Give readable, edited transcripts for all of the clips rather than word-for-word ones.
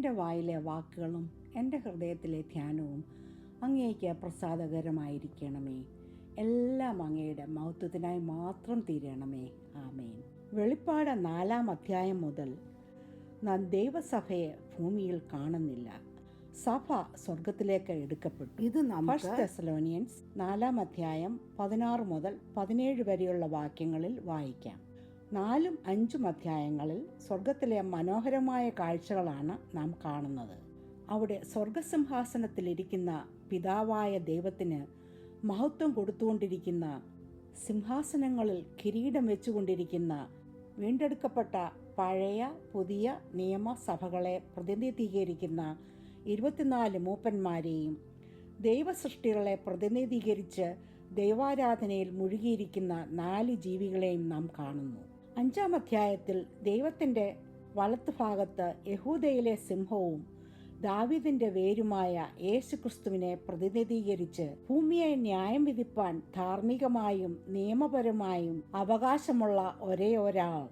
എൻ്റെ വായിലെ വാക്കുകളും എൻ്റെ ഹൃദയത്തിലെ ധ്യാനവും അങ്ങേക്ക് പ്രസാദകരമായിരിക്കണമേ. എല്ലാം അങ്ങയുടെ മഹത്വത്തിനായി മാത്രം തീരണമേ. ആമേൻ. വെളിപ്പാട് 4-ാം അധ്യായം മുതൽ നാം ദൈവസഭയെ ഭൂമിയിൽ കാണുന്നില്ല. സഭ സ്വർഗത്തിലേക്ക് എടുക്കപ്പെട്ടു. ഇത് ഫസ്റ്റ് തെസ്സലോനിയൻസ് 4-ാം അധ്യായം 16 മുതൽ 17 വരെയുള്ള വാക്യങ്ങളിൽ വായിക്കാം. 4-5 അധ്യായങ്ങളിൽ സ്വർഗത്തിലെ മനോഹരമായ കാഴ്ചകളാണ് നാം കാണുന്നത്. അവിടെ സ്വർഗസിംഹാസനത്തിലിരിക്കുന്ന പിതാവായ ദൈവത്തിന് മഹത്വം കൊടുത്തുകൊണ്ടിരിക്കുന്ന, സിംഹാസനങ്ങളിൽ കിരീടം വെച്ചുകൊണ്ടിരിക്കുന്ന, വീണ്ടെടുക്കപ്പെട്ട പഴയ പുതിയ നിയമസഭകളെ പ്രതിനിധീകരിക്കുന്ന 24 മൂപ്പന്മാരെയും ദൈവസൃഷ്ടികളെ പ്രതിനിധീകരിച്ച് ദൈവാരാധനയിൽ മുഴുകിയിരിക്കുന്ന 4 ജീവികളെയും നാം കാണുന്നു. 5-ാം അധ്യായത്തിൽ ദൈവത്തിൻ്റെ വലത്തുഭാഗത്ത് യഹൂദയിലെ സിംഹവും ദാവീദിന്റെ വേരുമായ യേശുക്രിസ്തുവിനെ പ്രതിനിധീകരിച്ച് ഭൂമിയെ ന്യായം വിധിപ്പാൻ ധാർമ്മികമായും നിയമപരമായും അവകാശമുള്ള ഒരേ ഒരാൾ,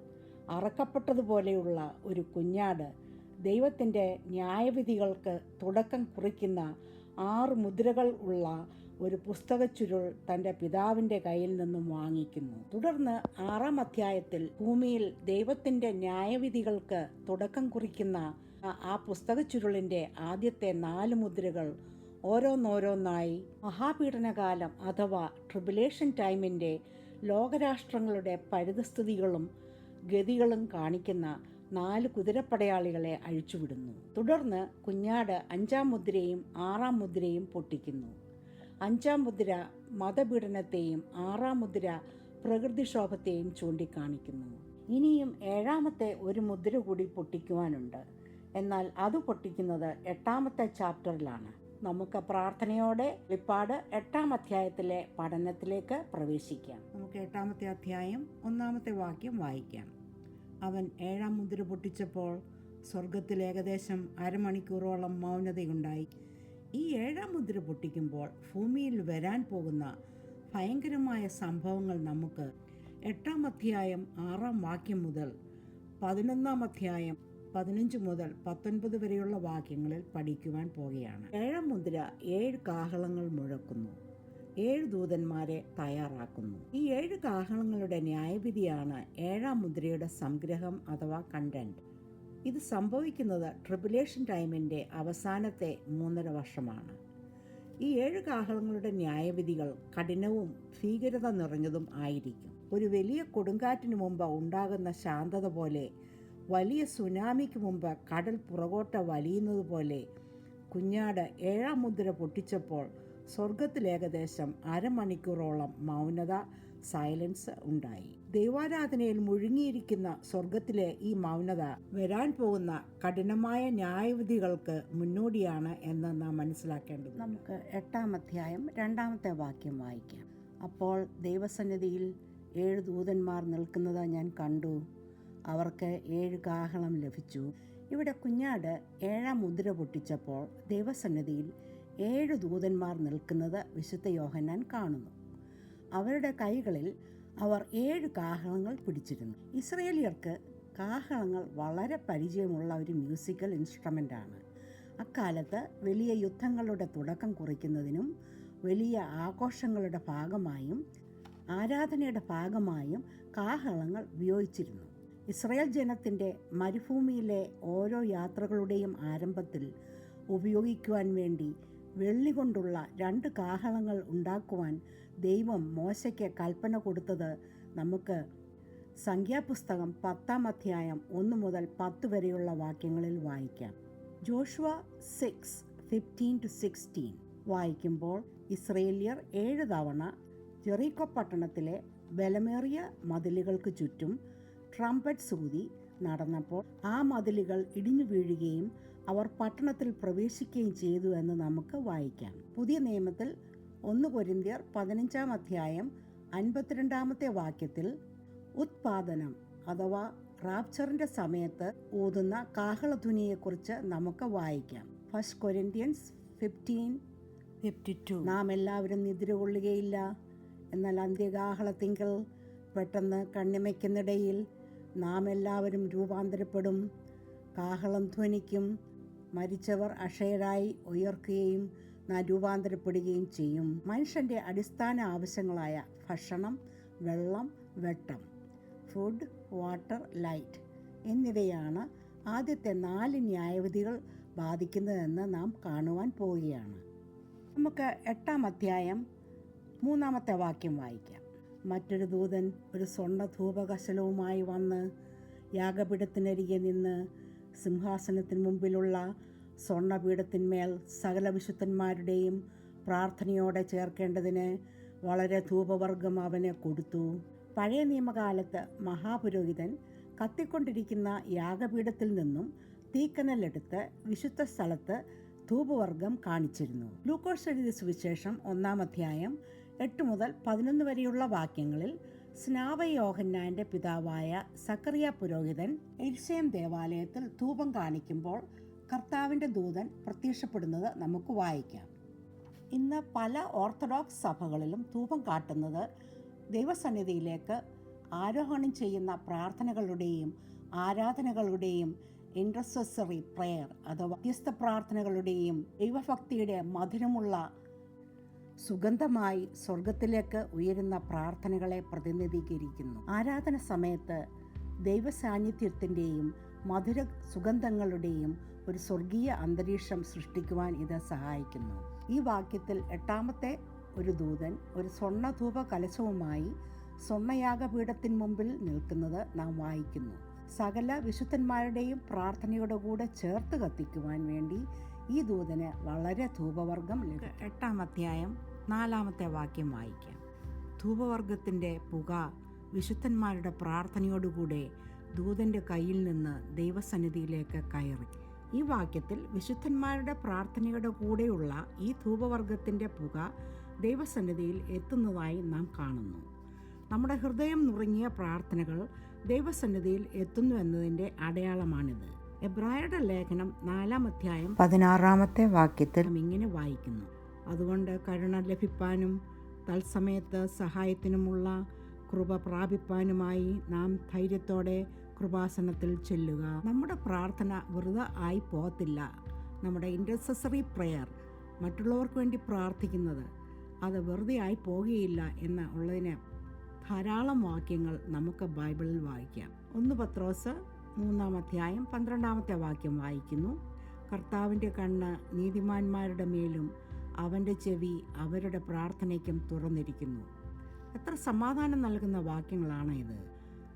അറക്കപ്പെട്ടതുപോലെയുള്ള ഒരു കുഞ്ഞാട്, ദൈവത്തിൻ്റെ ന്യായവിധികൾക്ക് തുടക്കം കുറിക്കുന്ന 6 മുദ്രകൾ ഉള്ള ഒരു പുസ്തകച്ചുരുൾ തൻ്റെ പിതാവിൻ്റെ കയ്യിൽ നിന്നും വാങ്ങിക്കുന്നു. തുടർന്ന് 6-ാം അധ്യായത്തിൽ ഭൂമിയിൽ ദൈവത്തിൻ്റെ ന്യായവിധികൾക്ക് തുടക്കം കുറിക്കുന്ന ആ പുസ്തകച്ചുരുളിൻ്റെ ആദ്യത്തെ 4 മുദ്രകൾ ഓരോന്നോരോന്നായി മഹാപീഡനകാലം അഥവാ ട്രിബുലേഷൻ ടൈമിൻ്റെ ലോകരാഷ്ട്രങ്ങളുടെ പരിതസ്ഥിതികളും ഗതികളും കാണിക്കുന്ന 4 കുതിരപ്പടയാളികളെ അഴിച്ചുവിടുന്നു. തുടർന്ന് കുഞ്ഞാട് 5-ാം മുദ്രയും 6-ാം മുദ്രയും പൊട്ടിക്കുന്നു. 5-ാം മുദ്ര മതപീഡനത്തെയും 6-ാം മുദ്ര പ്രകൃതിക്ഷോഭത്തെയും ചൂണ്ടിക്കാണിക്കുന്നു. ഇനിയും 7-ാമത്തെ ഒരു മുദ്ര കൂടി പൊട്ടിക്കുവാനുണ്ട്. എന്നാൽ അത് പൊട്ടിക്കുന്നത് 8-ാമത്തെ ചാപ്റ്ററിലാണ്. നമുക്ക് പ്രാർത്ഥനയോടെ വെളിപ്പാട് 8-ാം അധ്യായത്തിലെ പഠനത്തിലേക്ക് പ്രവേശിക്കാം. നമുക്ക് 8-ാമത്തെ അധ്യായം 1-ാമത്തെ വാക്യം വായിക്കാം. അവൻ 7-ാം മുദ്ര പൊട്ടിച്ചപ്പോൾ സ്വർഗത്തിൽ ഏകദേശം അരമണിക്കൂറോളം മൗനതയുണ്ടായി. ഈ 7-ാം മുദ്ര പൊട്ടിക്കുമ്പോൾ ഭൂമിയിൽ വരാൻ പോകുന്ന ഭയങ്കരമായ സംഭവങ്ങൾ നമുക്ക് 8-ാം അധ്യായം 6-ാം വാക്യം മുതൽ 11-ാം അധ്യായം 15 മുതൽ 19 വരെയുള്ള വാക്യങ്ങളിൽ പഠിക്കുവാൻ പോകുകയാണ്. 7-ാം മുദ്ര 7 കാഹളങ്ങൾ മുഴക്കുന്നു, 7 ദൂതന്മാരെ തയ്യാറാക്കുന്നു. ഈ 7 കാഹളങ്ങളുടെ ന്യായവിധിയാണ് 7-ാം മുദ്രയുടെ സംഗ്രഹം അഥവാ കണ്ടന്റ്. ഇത് സംഭവിക്കുന്നത് ട്രിബുലേഷൻ ടൈമിൻ്റെ അവസാനത്തെ 3.5 വർഷമാണ്. ഈ 7 കാഹളങ്ങളുടെ ന്യായവിധികൾ കഠിനവും ഭീകരത നിറഞ്ഞതും ആയിരിക്കും. ഒരു വലിയ കൊടുങ്കാറ്റിനു മുമ്പ് ഉണ്ടാകുന്ന ശാന്തത പോലെ, വലിയ സുനാമിക്ക് മുമ്പ് കടൽ പുറകോട്ട് വലിയുന്നത് പോലെ, കുഞ്ഞാട് 7-ാം മുദ്ര പൊട്ടിച്ചപ്പോൾ സ്വർഗത്തിൽ ഏകദേശം അരമണിക്കൂറോളം മൗനത, സൈലൻസ് ഉണ്ടായി. ദൈവാരാധനയിൽ മുഴുങ്ങിയിരിക്കുന്ന സ്വർഗത്തിലെ ഈ മൗനത വരാൻ പോകുന്ന കഠിനമായ ന്യായവിധികൾക്ക് മുന്നോടിയാണ് എന്ന് നാം മനസ്സിലാക്കേണ്ടത്. നമുക്ക് 8-ാം അധ്യായം 2-ാമത്തെ വാക്യം വായിക്കാം. അപ്പോൾ ദൈവസന്നിധിയിൽ 7 ദൂതന്മാർ നിൽക്കുന്നത് ഞാൻ കണ്ടു. അവർക്ക് 7 കാഹളം ലഭിച്ചു. ഇവിടെ കുഞ്ഞാട് 7-ാം മുദ്ര പൊട്ടിച്ചപ്പോൾ ദൈവസന്നിധിയിൽ 7 ദൂതന്മാർ നിൽക്കുന്നത് വിശുദ്ധ യോഹന്നാൻ കാണുന്നു. അവരുടെ കൈകളിൽ അവർ 7 കാഹളങ്ങൾ പിടിച്ചിരുന്നു. ഇസ്രയേലിയർക്ക് കാഹളങ്ങൾ വളരെ പരിചയമുള്ള ഒരു മ്യൂസിക്കൽ ഇൻസ്ട്രുമെൻ്റാണ്. അക്കാലത്ത് വലിയ യുദ്ധങ്ങളുടെ തുടക്കം കുറിക്കുന്നതിനും വലിയ ആഘോഷങ്ങളുടെ ഭാഗമായും ആരാധനയുടെ ഭാഗമായും കാഹളങ്ങൾ ഉപയോഗിച്ചിരുന്നു. ഇസ്രായേൽ ജനത്തിൻ്റെ മരുഭൂമിയിലെ ഓരോ യാത്രകളുടെയും ആരംഭത്തിൽ ഉപയോഗിക്കുവാൻ വേണ്ടി വെള്ളി കൊണ്ടുള്ള 2 കാഹളങ്ങൾ ഉണ്ടാക്കുവാൻ ദൈവം മോശയ്ക്ക് കൽപ്പന കൊടുത്തത് നമുക്ക് സംഖ്യാപുസ്തകം 10-ാം അധ്യായം 1 മുതൽ 10 വരെയുള്ള വാക്യങ്ങളിൽ വായിക്കാം. ജോഷുവ 6:15-16 വായിക്കുമ്പോൾ ഇസ്രയേല്യർ 7 തവണ ജെറീക്കോ പട്ടണത്തിലെ ബലമേറിയ മതിലുകൾക്ക് ചുറ്റും ട്രംപറ്റ് ഊതി നടന്നപ്പോൾ ആ മതിലുകൾ ഇടിഞ്ഞു വീഴുകയും അവർ പട്ടണത്തിൽ പ്രവേശിക്കുകയും ചെയ്തു എന്ന് നമുക്ക് വായിക്കാം. പുതിയ നിയമത്തിൽ 1 കൊരിന്ത്യർ 15-ാം അധ്യായം 52-ാമത്തെ വാക്യത്തിൽ ഉത്പാദനം അഥവാ റാപ്ചറിന്റെ സമയത്ത് ഊതുന്ന കാഹളധ്വനിയെക്കുറിച്ച് നമുക്ക് വായിക്കാം. 1 കൊരിന്ത്യൻസ് 15:52 നാം എല്ലാവരും നിദ്ര കൊള്ളുകയില്ല, എന്നാൽ അന്ത്യകാഹളത്തിങ്കൽ പെട്ടെന്ന് കണ്ണിമയ്ക്കുന്നിടയിൽ നാം എല്ലാവരും രൂപാന്തരപ്പെടും, കാഹളം ധ്വനിക്കും, മരിച്ചവർ അക്ഷയരായി ഉയർക്കുകയും നാം രൂപാന്തരപ്പെടുകയും ചെയ്യും. മനുഷ്യൻ്റെ അടിസ്ഥാന ആവശ്യങ്ങളായ ഭക്ഷണം, വെള്ളം, വെട്ടം, ഫുഡ്, വാട്ടർ, ലൈറ്റ് എന്നിവയാണ് ആദ്യത്തെ 4 ന്യായവിധികൾ ബാധിക്കുന്നതെന്ന് നാം കാണുവാൻ പോവുകയാണ്. നമുക്ക് 8-ാം അധ്യായം 3-ാമത്തെ വാക്യം വായിക്കാം. മറ്റൊരു ദൂതൻ ഒരു സ്വർണ്ണ ധൂപകശലവുമായി വന്ന് യാഗപീഠത്തിനരികെ നിന്ന് സിംഹാസനത്തിന് മുമ്പിലുള്ള സ്വർണ്ണപീഠത്തിന്മേൽ സകല വിശുദ്ധന്മാരുടെയും പ്രാർത്ഥനയോടെ ചേർക്കേണ്ടതിന് വളരെ ധൂപവർഗം അവന് കൊടുത്തു. പഴയ നിയമകാലത്ത് മഹാപുരോഹിതൻ കത്തിക്കൊണ്ടിരിക്കുന്ന യാഗപീഠത്തിൽ നിന്നും തീക്കനലെടുത്ത് വിശുദ്ധ സ്ഥലത്ത് ധൂപവർഗം കാണിച്ചിരുന്നു. ലൂക്കോസ് എഴുതിയ സുവിശേഷം 1-ാം അധ്യായം 8 മുതൽ 11 വരെയുള്ള വാക്യങ്ങളിൽ സ്നാപകയോഹന്നാന്റെ പിതാവായ സക്കറിയ പുരോഹിതൻ യെരുശലേം ദേവാലയത്തിൽ ധൂപം കാണിക്കുമ്പോൾ കർത്താവിൻ്റെ ദൂതൻ പ്രത്യക്ഷപ്പെടുന്നത് നമുക്ക് വായിക്കാം. ഇന്ന് പല ഓർത്തഡോക്സ് സഭകളിലും ധൂപം കാട്ടുന്നത് ദൈവസന്നിധിയിലേക്ക് ആരോഹണം ചെയ്യുന്ന പ്രാർത്ഥനകളുടെയും ആരാധനകളുടെയും ഇൻറ്റർസെസറി പ്രെയർ അഥവാ മധ്യസ്ഥ പ്രാർത്ഥനകളുടെയും ദൈവഭക്തിയുടെ മധുരമുള്ള സുഗന്ധമായി സ്വർഗത്തിലേക്ക് ഉയരുന്ന പ്രാർത്ഥനകളെ പ്രതിനിധീകരിക്കുന്നു. ആരാധന സമയത്ത് ദൈവസാന്നിധ്യത്തിൻ്റെയും മധുര സുഗന്ധങ്ങളുടെയും ഒരു സ്വർഗീയ അന്തരീക്ഷം സൃഷ്ടിക്കുവാൻ ഇത് സഹായിക്കുന്നു. ഈ വാക്യത്തിൽ 8-ാമത്തെ ഒരു ദൂതൻ ഒരു സ്വർണ്ണ ധൂപ കലശവുമായി സ്വർണ്ണയാഗപീഠത്തിന് മുമ്പിൽ നിൽക്കുന്നത് നാം വായിക്കുന്നു. സകല വിശുദ്ധന്മാരുടെയും പ്രാർത്ഥനയുടെ കൂടെ ചേർത്ത് കത്തിക്കുവാൻ വേണ്ടി ഈ ദൂതന് വളരെ ധൂപവർഗം ലഭിക്കും. 8-ാം അധ്യായം 4-ാമത്തെ വാക്യം വായിക്കാം. ധൂപവർഗത്തിൻ്റെ പുക വിശുദ്ധന്മാരുടെ പ്രാർത്ഥനയോടുകൂടെ ദൂതൻ്റെ കയ്യിൽ നിന്ന് ദൈവസന്നിധിയിലേക്ക് കയറി. ഈ വാക്യത്തിൽ വിശുദ്ധന്മാരുടെ പ്രാർത്ഥനയുടെ കൂടെയുള്ള ഈ ധൂപവർഗത്തിൻ്റെ പുക ദൈവസന്നിധിയിൽ എത്തുന്നതായി നാം കാണുന്നു. നമ്മുടെ ഹൃദയം നുറുങ്ങിയ പ്രാർത്ഥനകൾ ദൈവസന്നിധിയിൽ എത്തുന്നു എന്നതിൻ്റെ അടയാളമാണിത്. എബ്രായരുടെ ലേഖനം 4-ാം അധ്യായം 16-ാമത്തെ വാക്യത്തിൽ ഇങ്ങനെ വായിക്കുന്നു: അതുകൊണ്ട് കരുണ ലഭിപ്പാനും തത്സമയത്ത് സഹായത്തിനുമുള്ള കൃപ പ്രാപിപ്പാനുമായി നാം ധൈര്യത്തോടെ കൃപാസനത്തിൽ ചെല്ലുക. നമ്മുടെ പ്രാർത്ഥന വെറുതെ ആയി പോകത്തില്ല. നമ്മുടെ ഇൻറ്റർസെസറി പ്രെയർ, മറ്റുള്ളവർക്ക് വേണ്ടി പ്രാർത്ഥിക്കുന്നത്, അത് വെറുതെ ആയി പോകുകയില്ല എന്ന് ഉള്ളതിന് ധാരാളം വാക്യങ്ങൾ നമുക്ക് ബൈബിളിൽ വായിക്കാം. 1 പത്രോസ് 3-ാം അധ്യായം 12-ാമത്തെ വാക്യം വായിക്കുന്നു: കർത്താവിൻ്റെ കണ്ണ് നീതിമാന്മാരുടെ മേലും അവൻ്റെ ചെവി അവരുടെ പ്രാർത്ഥനയ്ക്കും തുറന്നിരിക്കുന്നു. എത്ര സമാധാനം നൽകുന്ന വാക്യങ്ങളാണ് ഇത്.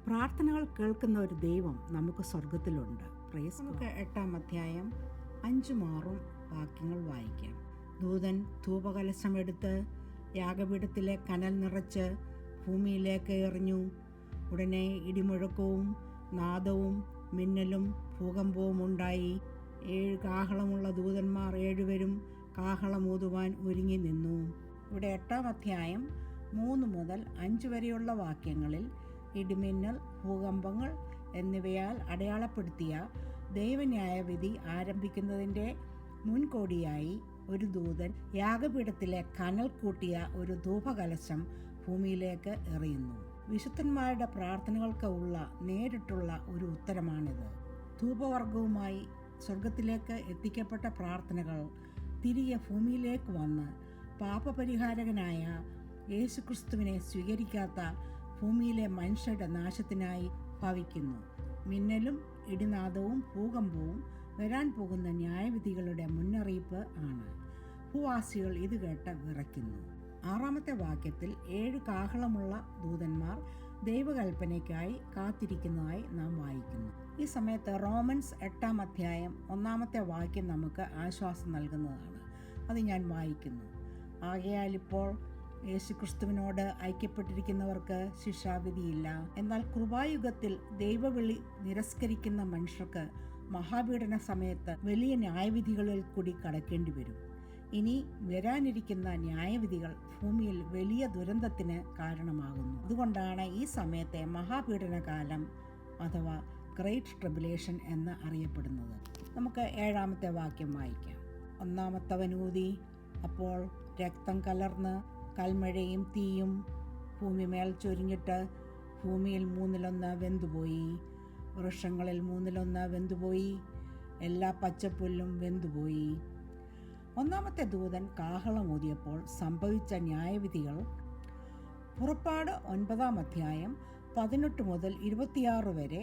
പ്രാർത്ഥനകൾ കേൾക്കുന്ന ഒരു ദൈവം നമുക്ക് സ്വർഗത്തിലുണ്ട്. നമുക്ക് 8-ാം അധ്യായം 5-6 വാക്യങ്ങൾ വായിക്കാം. ദൂതൻ ധൂപകലശമെടുത്ത് യാഗപീഠത്തിലെ കനൽ നിറച്ച് ഭൂമിയിലേക്ക് എറിഞ്ഞു. ഉടനെ ഇടിമുഴക്കവും നാദവും മിന്നലും ഭൂകമ്പവും ഉണ്ടായി. 7 കാഹളമുള്ള ദൂതന്മാർ 7 പേരും കാഹളമൂതുവാൻ ഒരുങ്ങി നിന്നു. ഇവിടെ 8-ാം അധ്യായം 3 മുതൽ 5 വരെയുള്ള വാക്യങ്ങളിൽ ഇടിമിന്നൽ, ഭൂകമ്പങ്ങൾ എന്നിവയാൽ അടയാളപ്പെടുത്തിയ ദൈവന്യായവിധി ആരംഭിക്കുന്നതിൻ്റെ മുൻകോടിയായി ഒരു ദൂതൻ യാഗപീഠത്തിലെ കനൽ കൂട്ടിയ ഒരു ധൂപകലശം ഭൂമിയിലേക്ക് എറിയുന്നു. വിശുദ്ധന്മാരുടെ പ്രാർത്ഥനകൾക്ക് ഉള്ള നേരിട്ടുള്ള ഒരു ഉത്തരമാണിത്. ധൂപവർഗവുമായി സ്വർഗത്തിലേക്ക് എത്തിക്കപ്പെട്ട പ്രാർത്ഥനകൾ തിരികെ ഭൂമിയിലേക്ക് വന്ന് പാപപരിഹാരകനായ യേശുക്രിസ്തുവിനെ സ്വീകരിക്കാത്ത ഭൂമിയിലെ മനുഷ്യരുടെ നാശത്തിനായി ഭവിക്കുന്നു. മിന്നലും ഇടിനാദവും ഭൂകമ്പവും വരാൻ പോകുന്ന ന്യായവിധികളുടെ മുന്നറിയിപ്പ് ആണ്. ഭൂവാസികൾ ഇത് കേട്ട് വിറയ്ക്കുന്നു. 6-ാമത്തെ വാക്യത്തിൽ 7 കാഹളമുള്ള ദൂതന്മാർ ദൈവകൽപ്പനയ്ക്കായി കാത്തിരിക്കുന്നതായി നാം വായിക്കുന്നു. ഈ സമയത്ത് റോമൻസ് 8-ാം അധ്യായം 1-ാമത്തെ വാക്യം നമുക്ക് ആശ്വാസം നൽകുന്നതാണ്. അത് ഞാൻ വായിക്കുന്നു: ആകയാൽ ഇപ്പോൾ യേശുക്രിസ്തുവിനോട് ഐക്യപ്പെട്ടിരിക്കുന്നവർക്ക് ശിക്ഷാവിധിയില്ല. എന്നാൽ കൃപായുഗത്തിൽ ദൈവവിളി നിരസ്കരിക്കുന്ന മനുഷ്യർക്ക് മഹാപീഡന സമയത്ത് വലിയ ന്യായവിധികളിൽ കൂടി കടക്കേണ്ടി വരും. ഇനി വരാനിരിക്കുന്ന ന്യായവിധികൾ ഭൂമിയിൽ വലിയ ദുരന്തത്തിന് കാരണമാകുന്നു. അതുകൊണ്ടാണ് ഈ സമയത്തെ മഹാപീഡനകാലം അഥവാ ഗ്രേറ്റ് ട്രിബുലേഷൻ എന്ന് അറിയപ്പെടുന്നത്. നമുക്ക് 7-ാമത്തെ വാക്യം വായിക്കാം. 1-ാമത്തവൻ ഊതി, അപ്പോൾ രക്തം കലർന്ന് കൽമഴയും തീയും ഭൂമിമേൽ ചൊരിഞ്ഞിട്ട് ഭൂമിയിൽ 1/3 വെന്തുപോയി. വൃക്ഷങ്ങളിൽ 1/3 വെന്തുപോയി. എല്ലാ പച്ചപ്പുല്ലും വെന്തുപോയി. ഒന്നാമത്തെ ദൂതൻ കാഹളമൂതിയപ്പോൾ സംഭവിച്ച ന്യായവിധികൾ പുറപ്പാട് 9-ാം അധ്യായം 18 മുതൽ 26 വരെ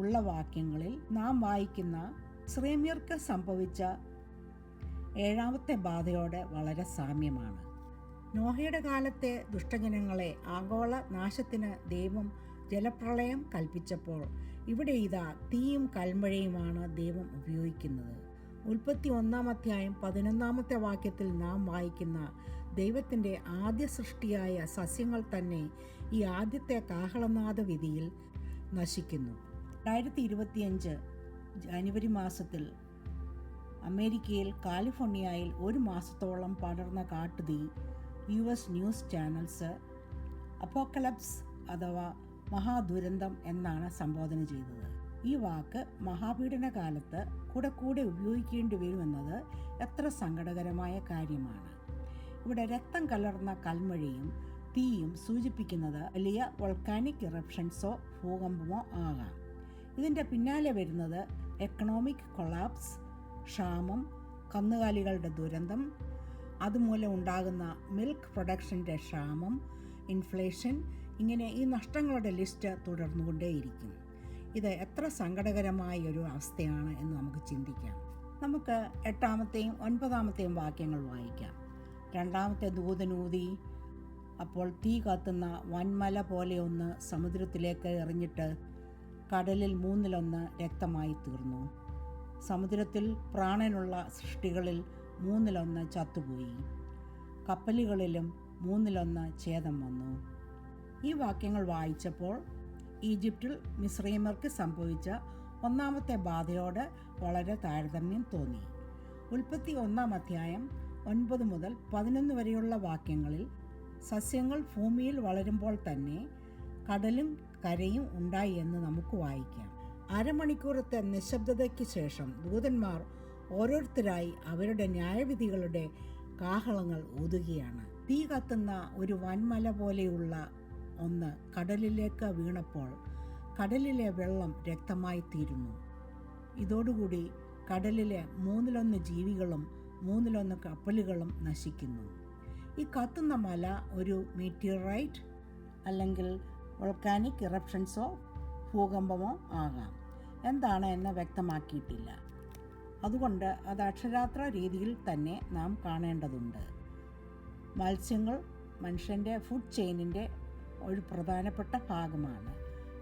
ഉള്ള വാക്യങ്ങളിൽ നാം വായിക്കുന്ന ഇസ്രായേല്യർക്ക് സംഭവിച്ച 7-ാമത്തെ ബാധയോട് വളരെ സാമ്യമാണ്. നോഹയുടെ കാലത്തെ ദുഷ്ടജനങ്ങളെ ആഗോള നാശത്തിന് ദൈവം ജലപ്രളയം കൽപ്പിച്ചപ്പോൾ ഇവിടെ ഇതാ തീയും കൽമഴയുമാണ് ദൈവം ഉപയോഗിക്കുന്നത്. ഉൽപ്പത്തി 1-ാം അധ്യായം 11-ാമത്തെ വാക്യത്തിൽ നാം വായിക്കുന്ന ദൈവത്തിൻ്റെ ആദ്യ സൃഷ്ടിയായ സസ്യങ്ങൾ തന്നെ ഈ ആദ്യത്തെ കാഹളനാദ വിധിയിൽ നശിക്കുന്നു. 2025 ജനുവരി മാസത്തിൽ അമേരിക്കയിൽ കാലിഫോർണിയയിൽ 1 മാസത്തോളം പടർന്ന കാട്ടുതീ US ന്യൂസ് ചാനൽസ് അപ്പോക്കലപ്സ് അഥവാ മഹാദുരന്തം എന്നാണ് സംബോധന ചെയ്തത്. ഈ വാക്ക് മഹാപീഡന കാലത്ത് കൂടെ ഉപയോഗിക്കേണ്ടി വരുമെന്നത് എത്ര സങ്കടകരമായ കാര്യമാണ്. ഇവിടെ രക്തം കലർന്ന കൽമഴയും തീയും സൂചിപ്പിക്കുന്നത് വലിയ വോൾക്കാനിക് ഇറപ്ഷൻസോ ഭൂകമ്പമോ ആകാം. ഇതിൻ്റെ പിന്നാലെ വരുന്നത് എക്കണോമിക് കൊളാപ്സ്, ക്ഷാമം, കന്നുകാലികളുടെ ദുരന്തം, അതുമൂലം ഉണ്ടാകുന്ന മിൽക്ക് പ്രൊഡക്ഷൻ്റെ ക്ഷാമം, ഇൻഫ്ലേഷൻ, ഇങ്ങനെ ഈ നഷ്ടങ്ങളുടെ ലിസ്റ്റ് തുടർന്നുകൊണ്ടേയിരിക്കും. ഇത് എത്ര സങ്കടകരമായ ഒരു അവസ്ഥയാണ് എന്ന് നമുക്ക് ചിന്തിക്കാം. നമുക്ക് 8-ാമത്തെയും 9-ാമത്തെയും വാക്യങ്ങൾ വായിക്കാം. 2-ാമത്തെ ദൂതനൂതി, അപ്പോൾ തീ കത്തുന്ന വൻമല പോലെ ഒന്ന് സമുദ്രത്തിലേക്ക് എറിഞ്ഞിട്ട് കടലിൽ 1/3 രക്തമായി തീർന്നു. സമുദ്രത്തിൽ പ്രാണനുള്ള സൃഷ്ടികളിൽ 1/3 ചത്തുപോയി. കപ്പലുകളിലും 1/3 ഛേദം വന്നു. ഈ വാക്യങ്ങൾ വായിച്ചപ്പോൾ ഈജിപ്തിൽ മിസ്രൈമ്യർക്ക് സംഭവിച്ച 1-ാമത്തെ ബാധയോട് വളരെ താരതമ്യം തോന്നി. ഉൽപ്പത്തി 1-ാം അധ്യായം 9 മുതൽ 11 വരെയുള്ള വാക്യങ്ങളിൽ സസ്യങ്ങൾ ഭൂമിയിൽ വളരുമ്പോൾ തന്നെ കടലും കരയും ഉണ്ടായി എന്ന് നമുക്ക് വായിക്കാം. അരമണിക്കൂറത്തെ നിശബ്ദതയ്ക്ക് ശേഷം ദൂതന്മാർ ഓരോരുത്തരായി അവരുടെ ന്യായവിധികളുടെ കാഹളങ്ങൾ ഊതുകയാണ്. തീ കത്തുന്ന ഒരു വൻമല പോലെയുള്ള ഒന്ന് കടലിലേക്ക് വീണപ്പോൾ കടലിലെ വെള്ളം രക്തമായി തീരുന്നു. ഇതോടുകൂടി കടലിലെ 1/3 ജീവികളും 1/3 കപ്പലുകളും നശിക്കുന്നു. ഈ കത്തുന്ന മല ഒരു മീറ്റിയറൈറ്റ് അല്ലെങ്കിൽ വോൾക്കാനിക് ഇറപ്ഷൻസോ ഭൂകമ്പമോ ആകാം. എന്താണ് എന്ന് വ്യക്തമാക്കിയിട്ടില്ല. അതുകൊണ്ട് അത് അക്ഷരാർത്ഥ രീതിയിൽ തന്നെ നാം കാണേണ്ടതുണ്ട്. മത്സ്യങ്ങൾ മനുഷ്യൻ്റെ ഫുഡ് ചെയിനിൻ്റെ ഒരു പ്രധാനപ്പെട്ട ഭാഗമാണ്.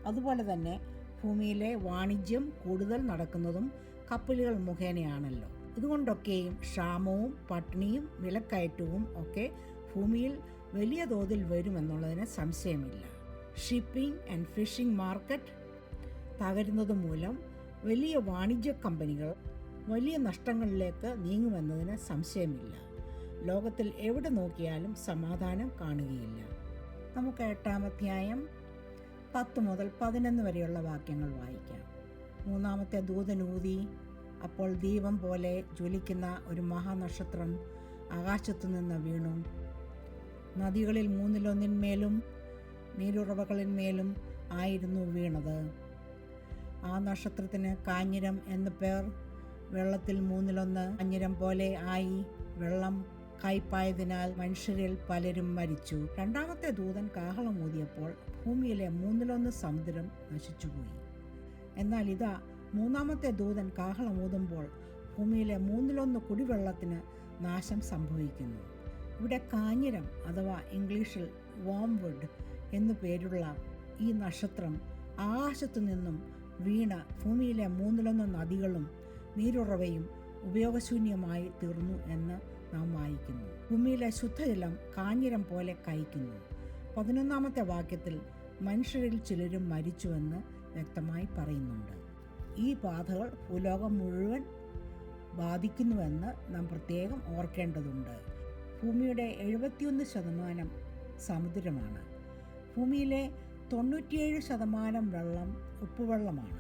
അതുപോലെ തന്നെ ഭൂമിയിലെ വാണിജ്യം കൂടുതൽ നടക്കുന്നതും കപ്പലുകൾ മുഖേനയാണല്ലോ. ഇതുകൊണ്ടൊക്കെയും ക്ഷാമവും പട്ടിണിയും വിലക്കയറ്റവും ഒക്കെ ഭൂമിയിൽ വലിയ തോതിൽ വരുമെന്നുള്ളതിന് സംശയമില്ല. ഷിപ്പിംഗ് ആൻഡ് ഫിഷിംഗ് മാർക്കറ്റ് തകരുന്നത് മൂലം വലിയ വാണിജ്യ കമ്പനികൾ വലിയ നഷ്ടങ്ങളിലേക്ക് നീങ്ങുമെന്നതിന് സംശയമില്ല. ലോകത്തിൽ എവിടെ നോക്കിയാലും സമാധാനം കാണുകയില്ല. നമുക്ക് 8-ാം അധ്യായം 10 മുതൽ 11 വരെയുള്ള വാക്യങ്ങൾ വായിക്കാം. 3-ാമത്തെ ദൂതനൂതി, അപ്പോൾ ദീപം പോലെ ജ്വലിക്കുന്ന ഒരു മഹാനക്ഷത്രം ആകാശത്തു നിന്ന് വീണു. നദികളിൽ 1/3 നീരുറവകളിന്മേലും ആയിരുന്നു വീണത്. ആ നക്ഷത്രത്തിന് കാഞ്ഞിരം എന്നു പേർ. വെള്ളത്തിൽ 1/3 കാഞ്ഞിരം പോലെ ആയി. വെള്ളം കയ്പായതിനാൽ മനുഷ്യരിൽ പലരും മരിച്ചു. 2-ാമത്തെ ദൂതൻ കാഹളമൂതിയപ്പോൾ ഭൂമിയിലെ 1/3 സമുദ്രം നശിച്ചുപോയി. എന്നാൽ ഇതാ 3-ാമത്തെ ദൂതൻ കാഹളമൂതുമ്പോൾ ഭൂമിയിലെ 1/3 കുടിവെള്ളത്തിന് നാശം സംഭവിക്കുന്നു. ഇവിടെ കാഞ്ഞിരം അഥവാ ഇംഗ്ലീഷിൽ വോംവുഡ് എന്നു പേരുള്ള ഈ നക്ഷത്രം ആകാശത്തു നിന്നും വീണ ഭൂമിയിലെ 1/3 നദികളും നീരുറവയും ഉപയോഗശൂന്യമായി തീർന്നു എന്ന് നാം വായിക്കുന്നു. ഭൂമിയിലെ ശുദ്ധജലം കാഞ്ഞിരം പോലെ കയ്ക്കുന്നു. 11-ാമത്തെ വാക്യത്തിൽ മനുഷ്യരിൽ ചിലരും മരിച്ചുവെന്ന് വ്യക്തമായി പറയുന്നുണ്ട്. ഈ ബാധകൾ ഭൂലോകം മുഴുവൻ ബാധിക്കുന്നുവെന്ന് നാം പ്രത്യേകം ഓർക്കേണ്ടതുണ്ട്. ഭൂമിയുടെ 71% സമുദ്രമാണ്. ഭൂമിയിലെ 97% വെള്ളം ഉപ്പുവെള്ളമാണ്.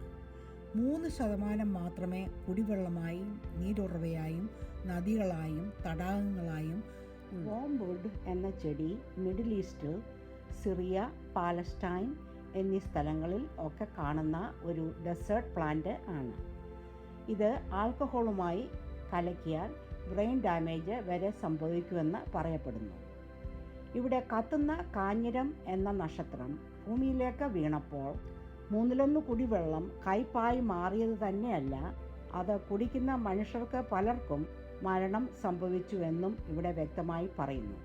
3% മാത്രമേ കുടിവെള്ളമായും നീരുറവയായും നദികളായും തടാകങ്ങളായും. വോംവുഡ് എന്ന ചെടി മിഡിൽ ഈസ്റ്റ്, സിറിയ, പാലസ്റ്റൈൻ എന്നീ സ്ഥലങ്ങളിൽ ഒക്കെ കാണുന്ന ഒരു ഡെസേർട്ട് പ്ലാന്റ് ആണ്. ഇത് ആൽക്കഹോളുമായി കലക്കിയാൽ ബ്രെയിൻ ഡാമേജ് വരെ സംഭവിക്കുമെന്ന് പറയപ്പെടുന്നു. ഇവിടെ കത്തുന്ന കാഞ്ഞിരം എന്ന നക്ഷത്രം ഭൂമിയിലേക്ക് വീണപ്പോൾ 1/3 കുടിവെള്ളം കയ്പായി മാറിയത് തന്നെയല്ല, അത് കുടിക്കുന്ന മനുഷ്യർക്ക് പലർക്കും മരണം സംഭവിച്ചുവെന്നും ഇവിടെ വ്യക്തമായി പറയുന്നു.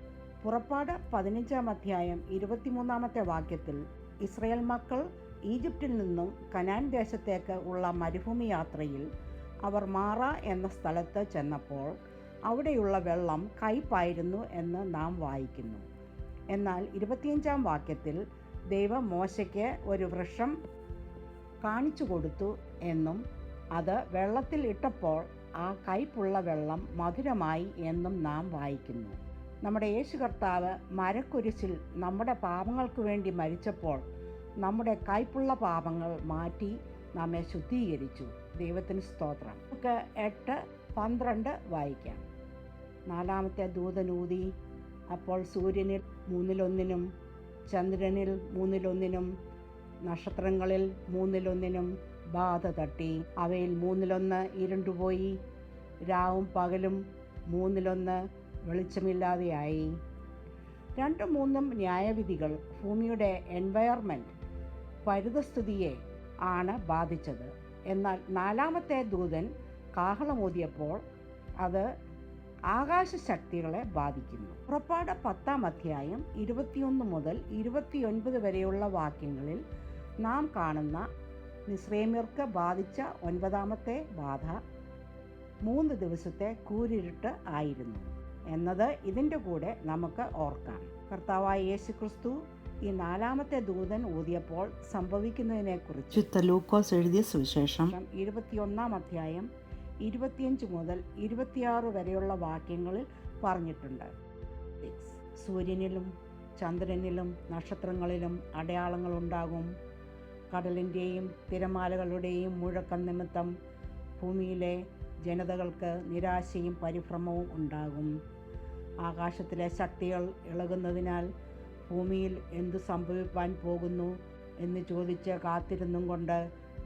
പുറപ്പാട് 15-ാം അധ്യായം 23-ാമത്തെ വാക്യത്തിൽ ഇസ്രായേൽ മക്കൾ ഈജിപ്തിൽ നിന്നും കനാൻ ദേശത്തേക്ക് ഉള്ള മരുഭൂമി യാത്രയിൽ അവർ മാറ എന്ന സ്ഥലത്ത് ചെന്നപ്പോൾ അവിടെയുള്ള വെള്ളം കയ്പായിരുന്നു എന്ന് നാം വായിക്കുന്നു. എന്നാൽ 25-ാം വാക്യത്തിൽ ദൈവം മോശയ്ക്ക് ഒരു വൃക്ഷം കാണിച്ചു കൊടുത്തു എന്നും അത് വെള്ളത്തിൽ ഇട്ടപ്പോൾ ആ കയ്പുള്ള വെള്ളം മധുരമായി എന്നും നാം വായിക്കുന്നു. നമ്മുടെ യേശു കർത്താവ് മരക്കുരിശിൽ നമ്മുടെ പാപങ്ങൾക്ക് വേണ്ടി മരിച്ചപ്പോൾ നമ്മുടെ കയ്പുള്ള പാപങ്ങൾ മാറ്റി നമ്മെ ശുദ്ധീകരിച്ചു. ദൈവത്തിന് സ്തോത്രം. നമുക്ക് 8:12 വായിക്കാം. 4-ാമത്തെ ദൂതനൂതി, അപ്പോൾ സൂര്യനിൽ 1/3, ചന്ദ്രനിൽ 1/3, നക്ഷത്രങ്ങളിൽ 1/3 ബാധ തട്ടി. അവയിൽ 1/1 ഇരുണ്ടുപോയി. രാവും പകലും 1/1 വെളിച്ചമില്ലാതെയായി. 2-3 ന്യായവിധികൾ ഭൂമിയുടെ എൻവയർമെൻറ്റ് പരിതസ്ഥിതിയെ ആണ് ബാധിച്ചത്. എന്നാൽ 4-ാമത്തെ ദൂതൻ കാഹളമൂതിയപ്പോൾ അത് ആകാശശക്തികളെ ബാധിക്കുന്നു. പുറപ്പാട് 10-ാം അധ്യായം 21 മുതൽ 29 വരെയുള്ള വാക്യങ്ങളിൽ നാം കാണുന്ന മിസ്രൈമ്യർക്ക് ബാധിച്ച 9-ാമത്തെ ബാധ 3 ദിവസത്തെ കൂരിരുട്ട് ആയിരുന്നു എന്നത് ഇതിൻ്റെ കൂടെ നമുക്ക് ഓർക്കാം. കർത്താവായ യേശുക്രിസ്തു ഈ 4-ാമത്തെ ദൂതൻ ഊതിയപ്പോൾ സംഭവിക്കുന്നതിനെക്കുറിച്ച് വിശുദ്ധ ലൂക്കോസ് എഴുതിയ സുവിശേഷം 21-ാം അധ്യായം 25 മുതൽ 26 വരെയുള്ള വാക്യങ്ങളിൽ പറഞ്ഞിട്ടുണ്ട്. സൂര്യനിലും ചന്ദ്രനിലും നക്ഷത്രങ്ങളിലും അടയാളങ്ങളുണ്ടാകും. കടലിൻ്റെയും തിരമാലകളുടെയും മുഴക്കം നിമിത്തം ഭൂമിയിലെ ജനതകൾക്ക് നിരാശയും പരിഭ്രമവും ഉണ്ടാകും. ആകാശത്തിലെ ശക്തികൾ ഇളകുന്നതിനാൽ ഭൂമിയിൽ എന്തു സംഭവിക്കാൻ പോകുന്നു എന്ന് ചോദിച്ച് കാത്തിരുന്നും കൊണ്ട്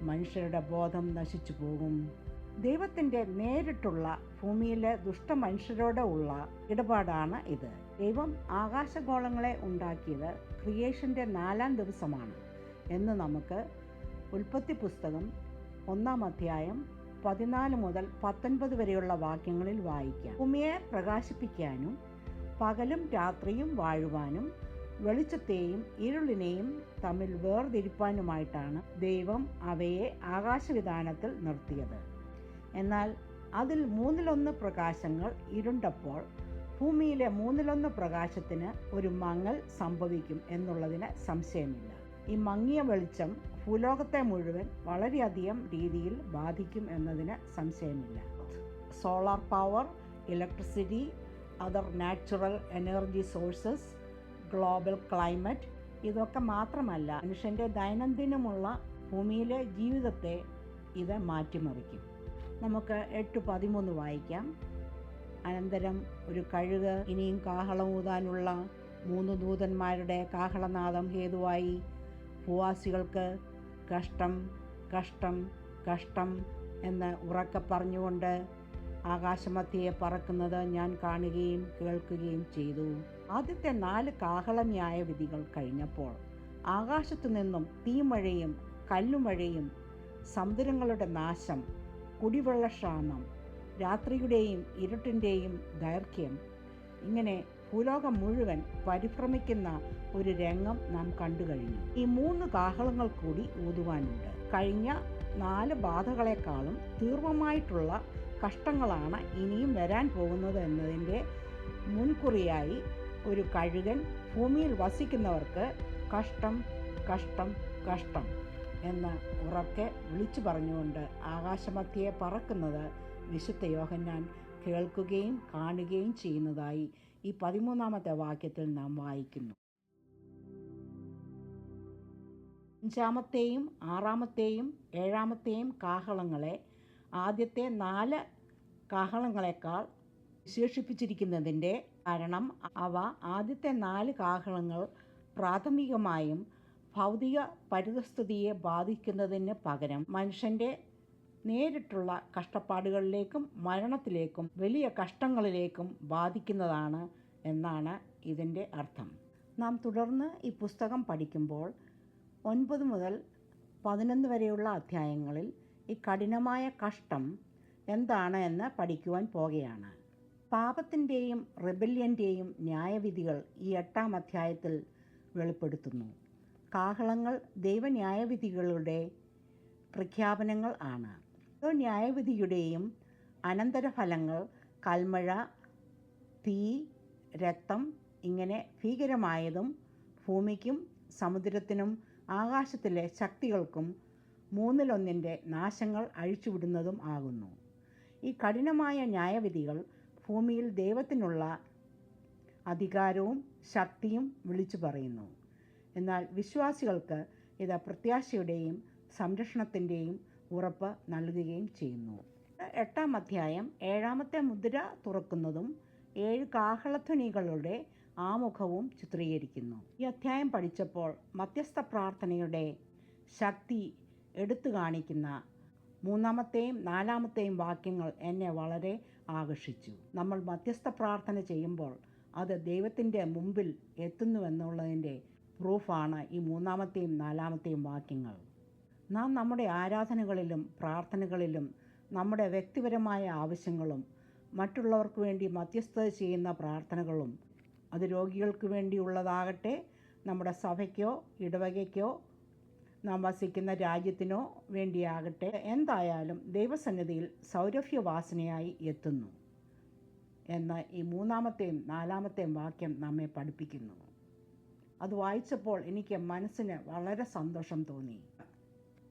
മനുഷ്യരുടെ ബോധം നശിച്ചു പോകും. ദൈവത്തിൻ്റെ നേരിട്ടുള്ള ഭൂമിയിലെ ദുഷ്ടമനുഷ്യരോട് ഉള്ള ഇടപാടാണ് ഇത്. ദൈവം ആകാശഗോളങ്ങളെ ഉണ്ടാക്കിയത് ക്രിയേഷൻ്റെ 4-ാം ദിവസമാണ് എന്ന് നമുക്ക് ഉൽപ്പത്തി പുസ്തകം 1-ാം അധ്യായം 14 മുതൽ 19 വരെയുള്ള വാക്യങ്ങളിൽ വായിക്കാം. ഭൂമിയെ പ്രകാശിപ്പിക്കാനും പകലും രാത്രിയും വാഴുവാനും വെളിച്ചത്തെയും ഇരുളിനെയും തമ്മിൽ വേർതിരിപ്പാനുമായിട്ടാണ് ദൈവം അവയെ ആകാശവിധാനത്തിൽ നിർത്തിയത്. എന്നാൽ അതിൽ 1/1 പ്രകാശങ്ങൾ ഇരുണ്ടപ്പോൾ ഭൂമിയിലെ 1/1 പ്രകാശത്തിന് ഒരു മങ്ങൽ സംഭവിക്കും എന്നുള്ളതിന് സംശയമില്ല. ഈ മങ്ങിയ വെളിച്ചം ഭൂലോകത്തെ മുഴുവൻ വളരെയധികം രീതിയിൽ ബാധിക്കും എന്നതിന് സംശയമില്ല. Solar power, electricity, other natural energy sources, global climate, ഇതൊക്കെ മാത്രമല്ല മനുഷ്യൻ്റെ ദൈനംദിനമുള്ള ഭൂമിയിലെ ജീവിതത്തെ ഇത് മാറ്റിമറിക്കും. നമുക്ക് 8:13 വായിക്കാം. അനന്തരം ഒരു കഴുക് ഇനിയും കാഹളം ഊതാനുള്ള 3 ദൂതന്മാരുടെ കാഹളനാദം ഹേതുവായി ഭൂവാസികൾക്ക് കഷ്ടം കഷ്ടം കഷ്ടം എന്ന് ഉറക്കെ പറഞ്ഞുകൊണ്ട് ആകാശമധ്യയെ പറക്കുന്നത് ഞാൻ കാണുകയും കേൾക്കുകയും ചെയ്തു. ആദ്യത്തെ 4 കാഹള ന്യായവിധികൾ കഴിഞ്ഞപ്പോൾ ആകാശത്തു നിന്നും തീമഴയും കല്ലുമഴയും, സമുദ്രങ്ങളുടെ നാശം, കുടിവെള്ളക്ഷാമം, രാത്രിയുടെയും ഇരുട്ടിൻ്റെയും ദൈർഘ്യം, ഇങ്ങനെ ഭൂലോകം മുഴുവൻ പരിഭ്രമിക്കുന്ന ഒരു രംഗം നാം കണ്ടു കഴിഞ്ഞു. ഈ 3 കാഹളങ്ങൾ കൂടി ഊതുവാനുണ്ട്. കഴിഞ്ഞ 4 ബാധകളെക്കാളും തീവ്രമായിട്ടുള്ള കഷ്ടങ്ങളാണ് ഇനിയും വരാൻ പോകുന്നത് എന്നതിൻ്റെ മുൻകുറിയായി ഒരു കഴുകൻ ഭൂമിയിൽ വസിക്കുന്നവർക്ക് കഷ്ടം കഷ്ടം കഷ്ടം എന്ന് ഉറക്കെ വിളിച്ചു പറഞ്ഞുകൊണ്ട് ആകാശമധ്യയെ പറക്കുന്നത് വിശുദ്ധ യോഹന്നാൻ കേൾക്കുകയും കാണുകയും ചെയ്യുന്നതായി ഈ 13-ാമത്തെ വാക്യത്തിൽ നാം വായിക്കുന്നു. 5-ാമത്തെയും 6-ാമത്തെയും 7-ാമത്തെയും കാഹളങ്ങളെ ആദ്യത്തെ 4 കാഹളങ്ങളെക്കാൾ വിശേഷിപ്പിച്ചിരിക്കുന്നതിൻ്റെ കാരണം അവ ആദ്യത്തെ 4 കാഹളങ്ങൾ പ്രാഥമികമായും ഭൗതിക പരിതസ്ഥിതിയെ ബാധിക്കുന്നതിന് പകരം മനുഷ്യൻ്റെ നേരിട്ടുള്ള കഷ്ടപ്പാടുകളിലേക്കും മരണത്തിലേക്കും വലിയ കഷ്ടങ്ങളിലേക്കും ബാധിക്കുന്നതാണ് എന്നാണ് ഇതിൻ്റെ അർത്ഥം. നാം തുടർന്ന് ഈ പുസ്തകം പഠിക്കുമ്പോൾ 9 മുതൽ 11 വരെയുള്ള അധ്യായങ്ങളിൽ ഈ കഠിനമായ കഷ്ടം എന്താണ് എന്ന് പഠിക്കുവാൻ പോകുകയാണ്. പാപത്തിൻ്റെയും റിബല്യൻ്റെയും ന്യായവിധികൾ ഈ 8-ാം അധ്യായത്തിൽ വെളിപ്പെടുത്തുന്നു. കാഹളങ്ങൾ ദൈവന്യായവിധികളുടെ പ്രഖ്യാപനങ്ങൾ ആണ്. ഓരോ ന്യായവിധിയുടെയും അനന്തരഫലങ്ങൾ കൽമഴ, തീ, രക്തം ഇങ്ങനെ ഭീകരമായതും ഭൂമിക്കും സമുദ്രത്തിനും ആകാശത്തിലെ ശക്തികൾക്കും 1/3 നാശങ്ങൾ അഴിച്ചുവിടുന്നതും ആകുന്നു. ഈ കഠിനമായ ന്യായവിധികൾ ഭൂമിയിൽ ദൈവത്തിനുള്ള അധികാരവും ശക്തിയും വിളിച്ചു പറയുന്നു. എന്നാൽ വിശ്വാസികൾക്ക് ഇത് പ്രത്യാശയുടെയും സംരക്ഷണത്തിൻ്റെയും ഉറപ്പ് നൽകുകയും ചെയ്യുന്നു. 8-ാം അധ്യായം 7-ാമത്തെ മുദ്ര തുറക്കുന്നതും 7 കാഹളധ്വനികളുടെ ആമുഖവും ചിത്രീകരിക്കുന്നു. ഈ അധ്യായം പഠിച്ചപ്പോൾ മധ്യസ്ഥ പ്രാർത്ഥനയുടെ ശക്തി എടുത്തു കാണിക്കുന്ന 3-ാമത്തെയും 4-ാമത്തെയും വാക്യങ്ങൾ എന്നെ വളരെ ആകർഷിച്ചു. നമ്മൾ മധ്യസ്ഥ പ്രാർത്ഥന ചെയ്യുമ്പോൾ അത് ദൈവത്തിൻ്റെ മുമ്പിൽ എത്തുന്നുവെന്നുള്ളതിൻ്റെ പ്രൂഫാണ് ഈ 3-ാമത്തെയും 4-ാമത്തെയും വാക്യങ്ങൾ. നാം നമ്മുടെ ആരാധനകളിലും പ്രാർത്ഥനകളിലും നമ്മുടെ വ്യക്തിപരമായ ആവശ്യങ്ങളും മറ്റുള്ളവർക്ക് വേണ്ടി മധ്യസ്ഥത ചെയ്യുന്ന പ്രാർത്ഥനകളും, അത് രോഗികൾക്ക് വേണ്ടിയുള്ളതാകട്ടെ, നമ്മുടെ സഭയ്ക്കോ ഇടവകയ്ക്കോ നാം വസിക്കുന്ന രാജ്യത്തിനോ വേണ്ടിയാകട്ടെ, എന്തായാലും ദൈവസന്നിധിയിൽ സൗരഭ്യവാസനയായി എത്തുന്നു എന്ന് ഈ 3-ാമത്തെയും 4-ാമത്തെയും വാക്യം നമ്മെ പഠിപ്പിക്കുന്നു. അത് വായിച്ചപ്പോൾ എനിക്ക് മനസ്സിന് വളരെ സന്തോഷം തോന്നി.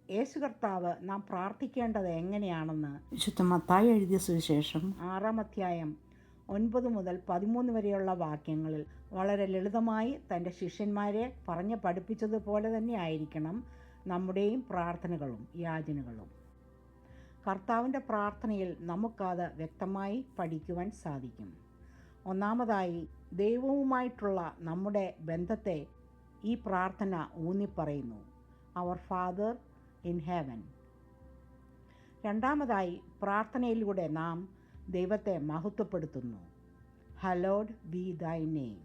യേശു കർത്താവ് നാം പ്രാർത്ഥിക്കേണ്ടത് എങ്ങനെയാണെന്ന് വിശുദ്ധ മത്തായി എഴുതിയ സുവിശേഷം 6-ാം അധ്യായം 9 മുതൽ 13 വരെയുള്ള വാക്യങ്ങളിൽ വളരെ ലളിതമായി തൻ്റെ ശിഷ്യന്മാരെ പറഞ്ഞ് പഠിപ്പിച്ചതുപോലെ തന്നെ ആയിരിക്കണം നമ്മുടെയും പ്രാർത്ഥനകളും യാചനകളും. കർത്താവിൻ്റെ പ്രാർത്ഥനയിൽ നമുക്കത് വ്യക്തമായി പഠിക്കുവാൻ സാധിക്കും. ഒന്നാമതായി, ദൈവവുമായിട്ടുള്ള നമ്മുടെ ബന്ധത്തെ ഈ പ്രാർത്ഥന ഊന്നിപ്പറയുന്നു, അവർ ഫാദർ ഇൻ ഹെവൻ. രണ്ടാമതായി, പ്രാർത്ഥനയിലൂടെ നാം ദൈവത്തെ മഹത്വപ്പെടുത്തുന്നു, ഹലോഡ് ബി ദൈ നെയിം.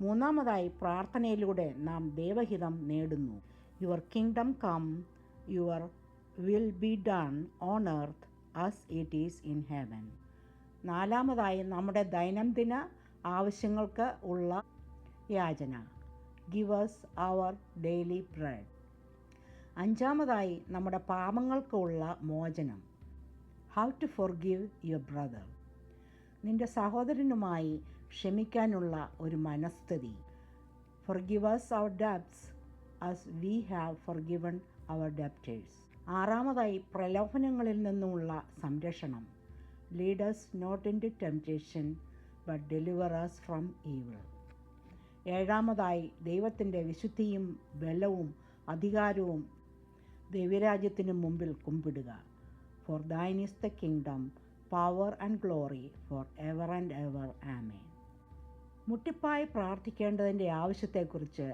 മൂന്നാമതായി, പ്രാർത്ഥനയിലൂടെ നാം ദൈവഹിതം നേടുന്നു, your kingdom come, your will be done on earth as it is in heaven. നാലാമതായി, നമ്മുടെ ദൈനംദിന ആവശ്യങ്ങൾക്ക് ഉള്ള യാചന, give us our daily bread. അഞ്ചാമതായി, നമ്മുടെ പാപങ്ങൾക്കുള്ള മോചനം, how to forgive your brother. നിൻ്റെ സഹോദരനുമായി ക്ഷമിക്കാനുള്ള ഒരു മനസ്ഥിതി, forgive us our debts as we have forgiven our debtors. ആറാമതായി, പ്രലോഭനങ്ങളിൽ നിന്നുമുള്ള സംരക്ഷണം, lead us not into temptation but deliver us from evil. ഏഴാമതായി, ദൈവത്തിൻ്റെ വിശുദ്ധിയും ബലവും അധികാരവും ദൈവരാജ്യത്തിനു മുമ്പിൽ കുമ്പിടുക, four thine is the kingdom, power and glory for ever and ever. ആമേൻ. മുട്ടിപ്പായി പ്രാർത്ഥിക്കേണ്ടതിൻ്റെ ആവശ്യത്തെക്കുറിച്ച്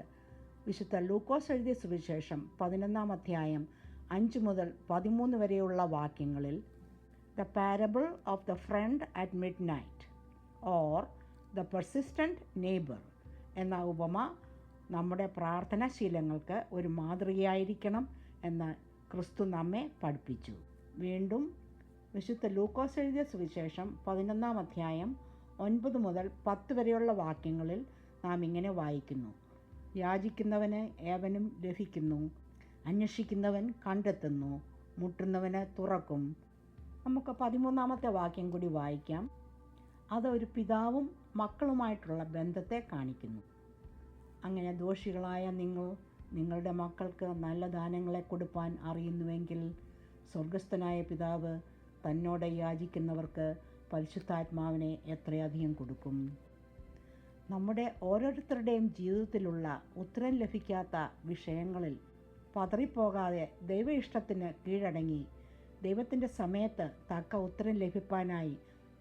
വിശുദ്ധ ലൂക്കോസ് എഴുതിയ സുവിശേഷം 11-ാം അധ്യായം 5 മുതൽ 13 വരെയുള്ള വാക്യങ്ങളിൽ the parable of the friend at midnight or the persistent neighbour എന്ന ഉപമ നമ്മുടെ പ്രാർത്ഥനാശീലങ്ങൾക്ക് ഒരു മാതൃകയായിരിക്കണം എന്ന് ക്രിസ്തു നമ്മെ പഠിപ്പിച്ചു. വീണ്ടും വിശുദ്ധ ലൂക്കോസ് എഴുതിയ സുവിശേഷം 11-ാം അധ്യായം 9 മുതൽ 10 വരെയുള്ള വാക്യങ്ങളിൽ നാം ഇങ്ങനെ വായിക്കുന്നു, യാചിക്കുന്നവന് ഏവനും ലഭിക്കുന്നു, അന്വേഷിക്കുന്നവൻ കണ്ടെത്തുന്നു, മുട്ടുന്നവന് തുറക്കും. നമുക്ക് 13-ാമത്തെ വാക്യം കൂടി വായിക്കാം. അത് ഒരു പിതാവും മക്കളുമായിട്ടുള്ള ബന്ധത്തെ കാണിക്കുന്നു. അങ്ങനെ ദോഷികളായ നിങ്ങൾ നിങ്ങളുടെ മക്കൾക്ക് നല്ല ദാനങ്ങളെ കൊടുപ്പാൻ അറിയുന്നുവെങ്കിൽ സ്വർഗസ്ഥനായ പിതാവ് തന്നോട് യാചിക്കുന്നവർക്ക് പരിശുദ്ധാത്മാവിനെ എത്രയധികം കൊടുക്കും. നമ്മുടെ ഓരോരുത്തരുടെയും ജീവിതത്തിലുള്ള ഉത്തരം ലഭിക്കാത്ത വിഷയങ്ങളിൽ പതറിപ്പോകാതെ ദൈവ ഇഷ്ടത്തിന് കീഴടങ്ങി ദൈവത്തിൻ്റെ സമയത്ത് തക്ക ഉത്തരം ലഭിക്കാനായി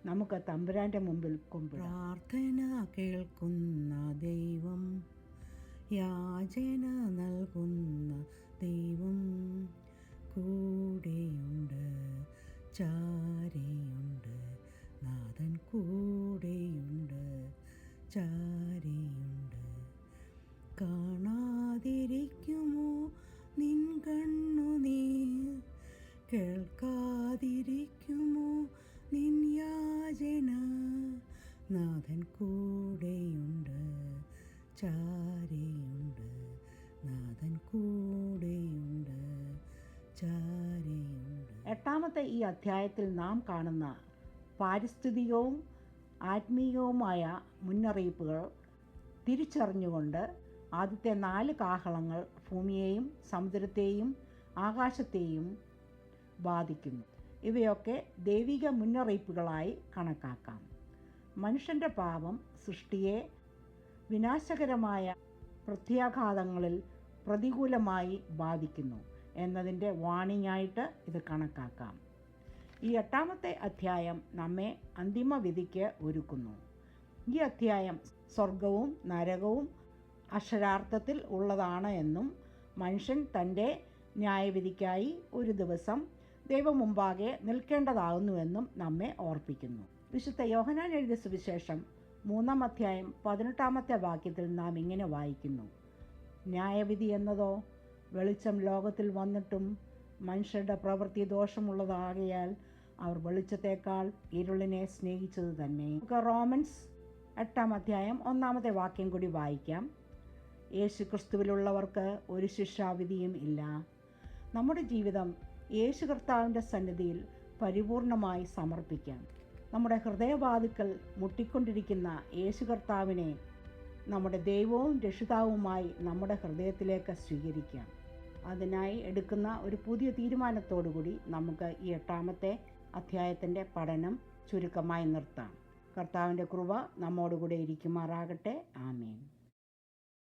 നമുക്ക് തമ്പുരാൻ്റെ മുമ്പിൽ കുമ്പിടാം. പ്രാർത്ഥന കേൾക്കുന്ന ദൈവം, യാചന നൽകുന്ന ദൈവം, കൂടെയുണ്ട്, ചാരിയുണ്ട്, നാഥൻ കൂടെയുണ്ട്, ചാരിയുണ്ട്. കാണാതിരിക്കുമോ നിൻ കണ്ണുനീർ, കേൾക്കാതിരിക്കുമോ നിൻ യാചന, നാഥൻ കൂടെയുണ്ട്, ചാരിയുണ്ട്, നാഥൻ കൂടെയുണ്ട്, ചാരിയുണ്ട്. എട്ടാമത്തെ ഈ അധ്യായത്തിൽ നാം കാണുന്ന പാരിസ്ഥിതികവും ആത്മീയവുമായ മുന്നറിയിപ്പുകൾ തിരിച്ചറിഞ്ഞുകൊണ്ട് ആദ്യത്തെ 4 കാഹളങ്ങൾ ഭൂമിയെയും സമുദ്രത്തെയും ആകാശത്തെയും ബാധിക്കുന്നു. ഇവയൊക്കെ ദൈവിക മുന്നറിയിപ്പുകളായി കണക്കാക്കാം. മനുഷ്യൻ്റെ പാപം സൃഷ്ടിയെ വിനാശകരമായ പ്രത്യാഘാതങ്ങളിൽ പ്രതികൂലമായി ബാധിക്കുന്നു എന്നതിൻ്റെ വാണിംഗ് ആയിട്ട് ഇത് കണക്കാക്കാം. ഈ 8ാമത്തെ അധ്യായം നമ്മെ അന്തിമ വിധിക്ക് ഒരുക്കുന്നു. ഈ അധ്യായം സ്വർഗവും നരകവും അക്ഷരാർത്ഥത്തിൽ ഉള്ളതാണ് എന്നും മനുഷ്യൻ തൻ്റെ ന്യായവിധിക്കായി ഒരു ദിവസം ദൈവമുമ്പാകെ നിൽക്കേണ്ടതാകുന്നുവെന്നും നമ്മെ ഓർപ്പിക്കുന്നു. വിശുദ്ധ യോഹന്നാൻ എഴുതിയ സുവിശേഷം 3-ാം അധ്യായം 18-ാമത്തെ വാക്യത്തിൽ നാം ഇങ്ങനെ വായിക്കുന്നു: ന്യായവിധി എന്നതോ വെളിച്ചം ലോകത്തിൽ വന്നിട്ടും മനുഷ്യരുടെ പ്രവൃത്തി ദോഷമുള്ളതാകയാൽ അവർ വെളിച്ചത്തേക്കാൾ ഇരുളിനെ സ്നേഹിച്ചത് തന്നെ. നമുക്ക് റോമൻസ് 8-ാം അധ്യായം 1-ാമത്തെ വാക്യം കൂടി വായിക്കാം. യേശു ക്രിസ്തുവിലുള്ളവർക്ക് ഒരു ശിക്ഷാവിധിയും ഇല്ല. നമ്മുടെ ജീവിതം യേശു കർത്താവിൻ്റെ സന്നിധിയിൽ പരിപൂർണമായി സമർപ്പിക്കാം. നമ്മുടെ ഹൃദയവാതിക്കൽ മുട്ടിക്കൊണ്ടിരിക്കുന്ന യേശു കർത്താവിനെ നമ്മുടെ ദൈവവും രക്ഷിതാവുമായി നമ്മുടെ ഹൃദയത്തിലേക്ക് സ്വീകരിക്കാം. അതിനായി എടുക്കുന്ന ഒരു പുതിയ തീരുമാനത്തോടുകൂടി നമുക്ക് ഈ 8ാമത്തെ അധ്യായത്തിൻ്റെ പഠനം ചുരുക്കമായി നിർത്താം. കർത്താവിൻ്റെ കൃപ നമ്മോടുകൂടെ ഇരിക്കുമാറാകട്ടെ. ആമേൻ.